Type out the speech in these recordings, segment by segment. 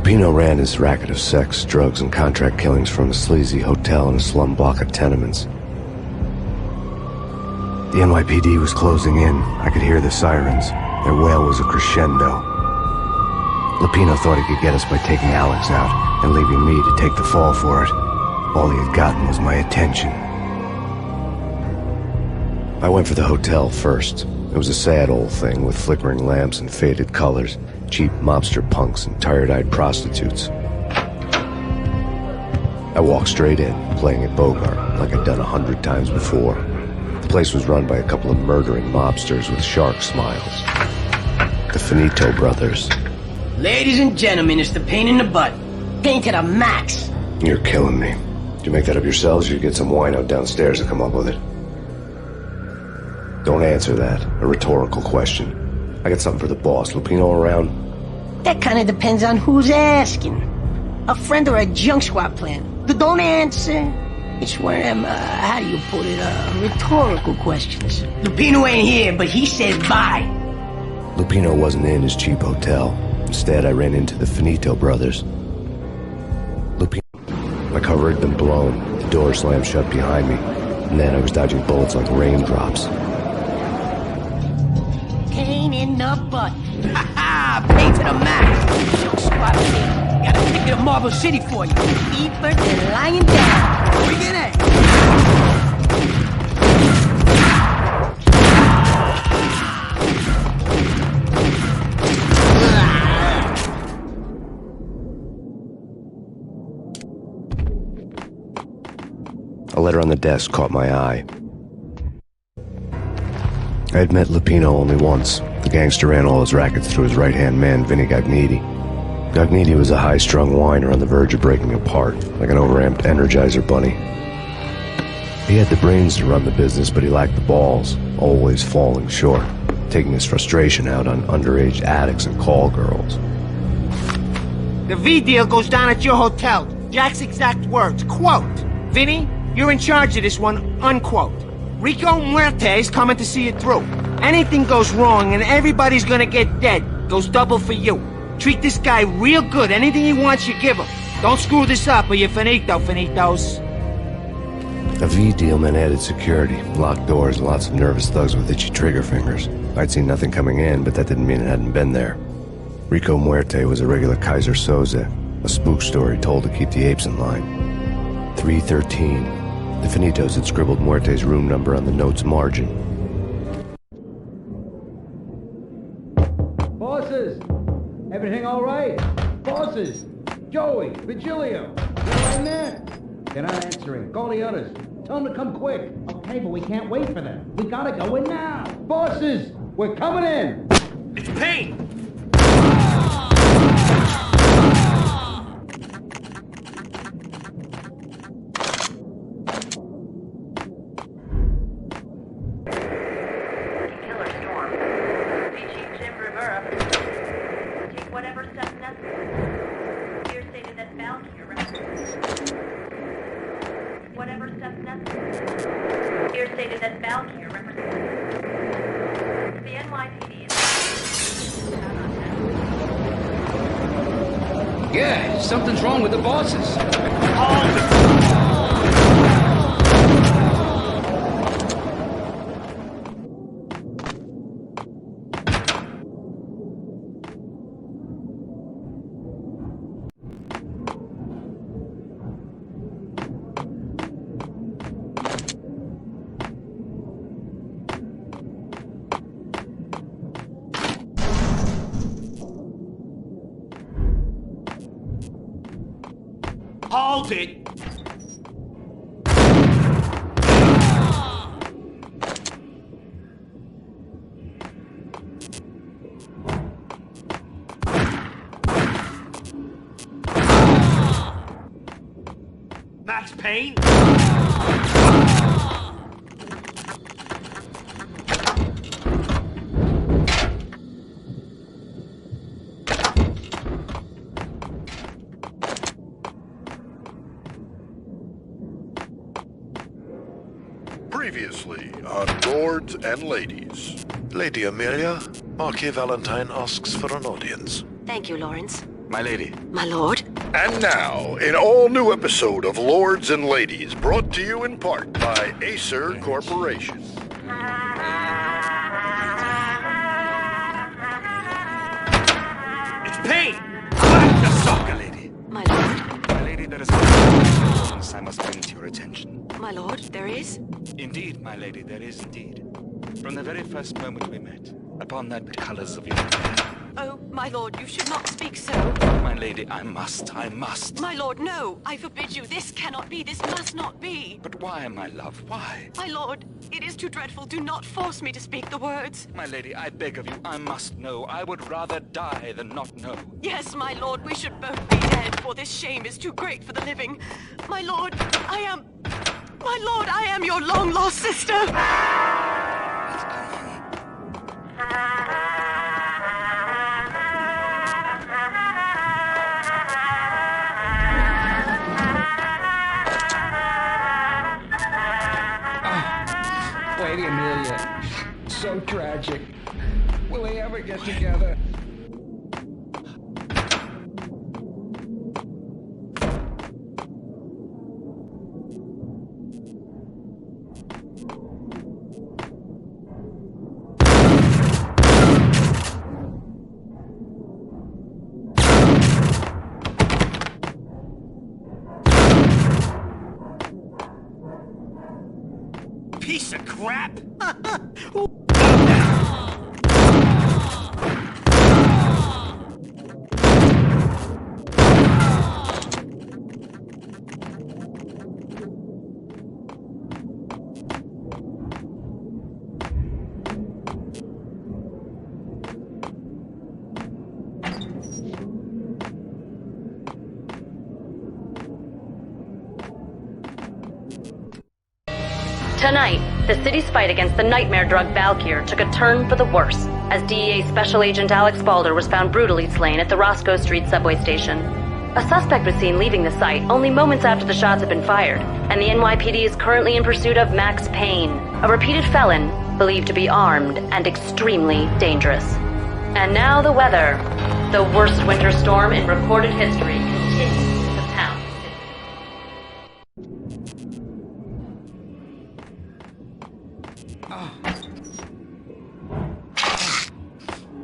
Lupino ran his racket of sex, drugs, and contract killings from a sleazy hotel in a slum block of tenements. The NYPD was closing in. I could hear the sirens. Their wail was a crescendo. Lupino thought he could get us by taking Alex out and leaving me to take the fall for it. All he had gotten was my attention. I went for the hotel first. It was a sad old thing with flickering lamps and faded colors, cheap mobster punks and tired-eyed prostitutes. I walked straight in, playing at Bogart like I'd done 100 times before. The place was run by a couple of murdering mobsters with shark smiles. The Finito brothers. Ladies and gentlemen, it's the Payne in the butt. Payne to the max. You're killing me. Did you make that up yourselves, or you get some wino downstairs to come up with it? Don't answer that. A rhetorical question. I got something for the boss. Lupino around? That kind of depends on who's asking. A friend or a junk squad plan. Don't answer. It's one of them, how do you put it, rhetorical questions. Lupino ain't here, but he says bye. Lupino wasn't in his cheap hotel. Instead, I ran into the Finito brothers. Lupino. My cover had been blown. The door slammed shut behind me. And then I was dodging bullets like raindrops. Payne in the butt. Ha ha! Payne to the max. Junk squad plan. Got a ticket to Marble City for you. Deeper than lying down. Bring it in. A letter on the desk caught my eye. I had met Lupino only once. The gangster ran all his rackets through his right-hand man, Vinny Gagniti. Gagniti was a high-strung whiner on the verge of breaking apart, like an overamped Energizer bunny. He had the brains to run the business, but he lacked the balls, always falling short, taking his frustration out on underage addicts and call girls. The V deal goes down at your hotel. Jack's exact words, quote, "Vinny, you're in charge of this one," unquote. Rico Muerte's coming to see it through. Anything goes wrong and everybody's gonna get dead. Goes double for you. Treat this guy real good. Anything he wants, you give him. Don't screw this up or you're finito, finitos. A V deal meant added security, locked doors, and lots of nervous thugs with itchy trigger fingers. I'd seen nothing coming in, but that didn't mean it hadn't been there. Rico Muerte was a regular Kaiser Soze, a spook story told to keep the apes in line. 313. The Finitos had scribbled Muerte's room number on the note's margin. Bosses! Everything all right? Bosses! Joey! Vigilio! You all right, man? They're not answering. Call the others. Tell them to come quick. Okay, but we can't wait for them. We gotta go in now. Bosses! We're coming in! It's Payne! Yeah, something's wrong with the bosses. Hold it! Max Payne? Previously on Lords and Ladies. Lady Amelia, Marquis Valentine asks for an audience. Thank you, Lawrence. My lady. My lord? And now, an all-new episode of Lords and Ladies, brought to you in part by Acer Corporation. It's Payne! Clap the soccer, lady. My lord? My lady, there is a I must bring to your attention. My lord, there is? Indeed, my lady, there is indeed. From the very first moment we met, upon that the colors of your hair. Oh, my lord, you should not speak so. My lady, I must. My lord, no! I forbid you. This cannot be. This must not be. But why, my love, why? My lord, it is too dreadful. Do not force me to speak the words. My lady, I beg of you, I must know. I would rather die than not know. Yes, my lord, we should both be dead, for this shame is too great for the living. My lord, I am your long-lost sister! Lady Amelia, so tragic. Will they ever get together? Piece of crap! Tonight, the city's fight against the nightmare drug Valkyr took a turn for the worse, as DEA Special Agent Alex Balder was found brutally slain at the Roscoe Street subway station. A suspect was seen leaving the site only moments after the shots had been fired, and the NYPD is currently in pursuit of Max Payne, a repeated felon believed to be armed and extremely dangerous. And now the weather. The worst winter storm in recorded history continues to pound the city.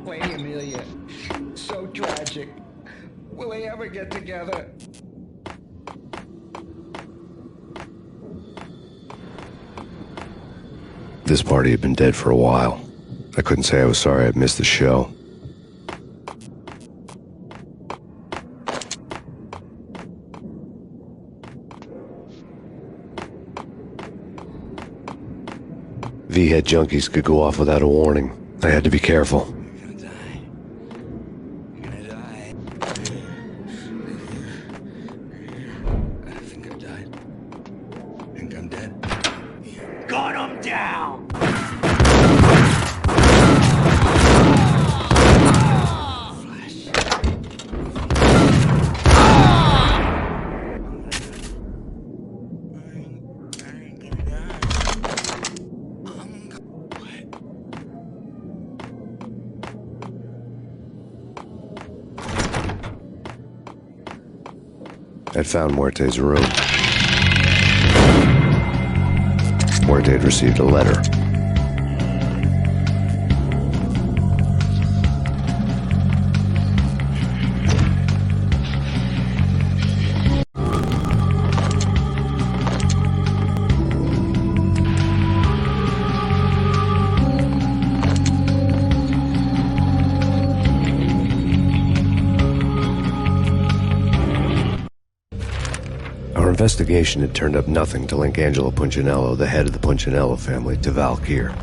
Lady Amelia, so tragic. Will they ever get together? This party had been dead for a while. I couldn't say I was sorry I'd missed the show. V-head junkies could go off without a warning. I had to be careful. Gun him down! I'd found Muerte's room. Muerte had received a letter. Our investigation had turned up nothing to link Angelo Punchinello, the head of the Punchinello family, to Valkyr.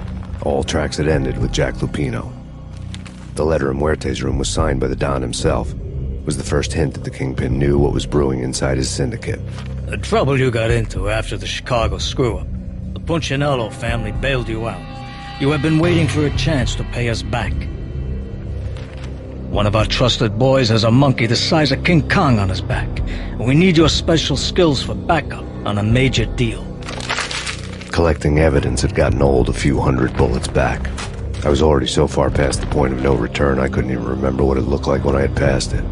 All tracks had ended with Jack Lupino. The letter in Muerte's room was signed by the Don himself. It was the first hint that the Kingpin knew what was brewing inside his syndicate. The trouble you got into after the Chicago screw-up. The Punchinello family bailed you out. You have been waiting for a chance to pay us back. One of our trusted boys has a monkey the size of King Kong on his back. And we need your special skills for backup on a major deal. Collecting evidence had gotten old a few hundred bullets back. I was already so far past the point of no return I couldn't even remember what it looked like when I had passed it.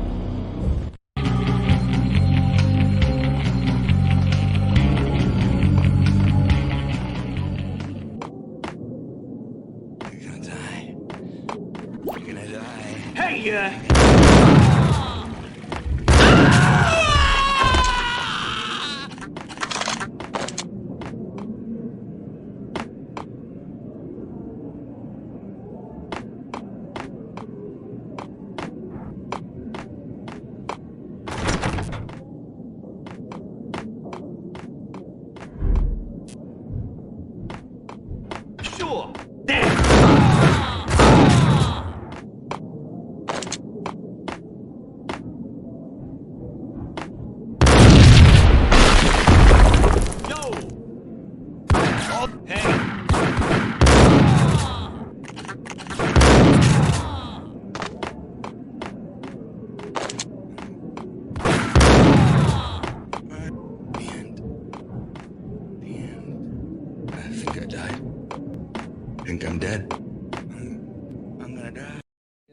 think I'm dead? I'm gonna die.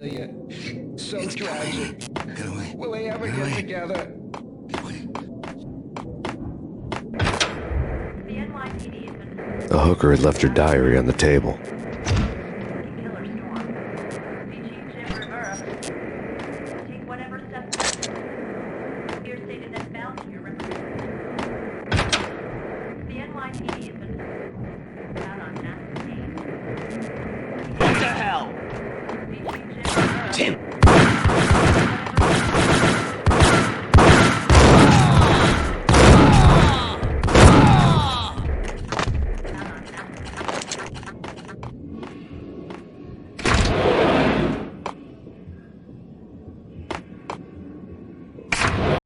Amelia, so tragic. Get away. Will they ever Get get away. together? Get away. The NYPD has been The hooker had left her diary on the table. killer storm. Be Chief Jim Rivera. Take whatever steps